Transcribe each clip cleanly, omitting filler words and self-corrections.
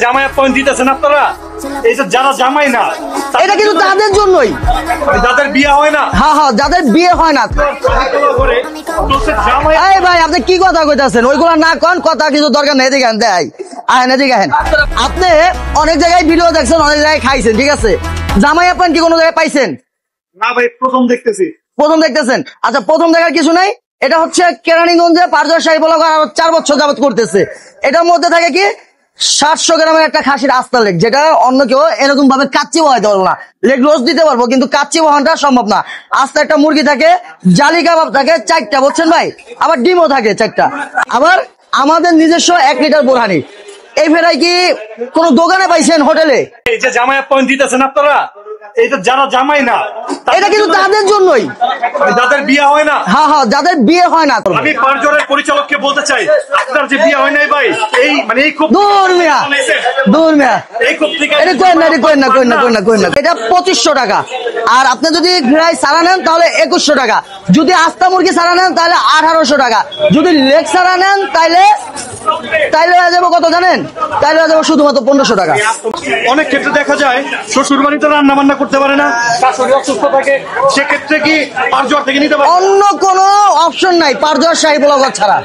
জামাই পয়েন্ট দিতেছেন আপনারা, এই যে যারা জামাই না এটা কিন্তু তাদের জন্যই, যাদের বিয়ে হয় না। হ্যাঁ হ্যাঁ, যাদের বিয়ে হয় না। এই ভাই আপনি কি কথা কইতাছেন? ওইগুলা না কোন কথা কিছু দরকার নেই। এদিকে আনতে আহেন, এদিকে আহেন। আপনি অনেক জায়গায় ভিডিও দেখছেন, অনেক জায়গায় খাইছেন, ঠিক আছে? জামাই আপনি কি কোনো জায়গায় পাইছেন? না ভাই, প্রথম দেখতেছি। প্রথম দেখতেছেন? আচ্ছা, প্রথম দেখার কিছু নাই। এটা হচ্ছে কেরানীগঞ্জে পারজয় শাহী পোলাও 4 বছর যাবত করতেছে। এটার মধ্যে থাকে কি 700 গ্রামের একটা খাসির আস্তা লেগ, যেটা অন্য কেউ এরকম ভাবে কাচ্চি বহাইতে পারবো না। লেগ রোজ দিতে পারবো, কিন্তু কাচ্চি বহানটা সম্ভব না। আস্তা একটা মুরগি থাকে, জালি কাবাব থাকে 4টা, বুঝছেন ভাই? আবার ডিমও থাকে 4টা। আবার আমাদের নিজস্ব 1 লিটার বোরহানি। এই ভেড়াই কি কোন দোকানে পাইছেন? হোটেলে? এই যে জামাই পয়েন্ট দিতেছেন আপনারা, এই যে যারা জামাই না এটা কিন্তু তাদের জন্যই, যাদের বিয়ে হয় না। হ্যাঁ হ্যাঁ, যাদের বিয়ে হয় না। আমি পারজরের পরিচালককে বলতে চাই, আপনার যে বিয়ে হয় নাই ভাই, এই মানে এই খুব দূর মিয়া, দূর মিয়া, এই খুব থেকে এটা কইন না, এটা কইন না, কইন না, কইন না, কইন না। এটা 2500 টাকা। আর আপনি যদি ঘেরাই সারা নেন তাহলে 2100 টাকা। যদি আস্তা মুরগি সারা নেন তাহলে 1800 টাকা। যদি লেগ সারা নেন তাহলে হয়ে যাবো কত জানেন? তাহলে হয়ে যাবো শুধুমাত্র 1500 টাকা। অনেক ক্ষেত্রে দেখা যায় শ্বশুর বাড়িতে রান্না বান্না করতে পারে না, শাশুড়ি অসুস্থ থাকে, সেক্ষেত্রে কি পারজোয়ার থেকে নিতে পারে? অন্য কোনো অপশন নাই পারজোয়ার শাহী পোলাও ঘর ছাড়া।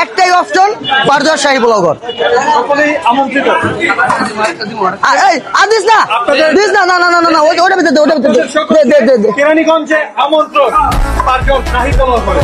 একটাই অপশন, পারজোয়ার শাহী পোলাও ঘর। সকলেই আমন্ত্রিত। আর দিস না, দিস না, না না না না, ওটা ভিতরে দে, ওটা ভিতরে দে, দে দে দে। কেরানীগঞ্জে আমন্ত্রণ, পারজোয়ার শাহী পোলাও ঘরে।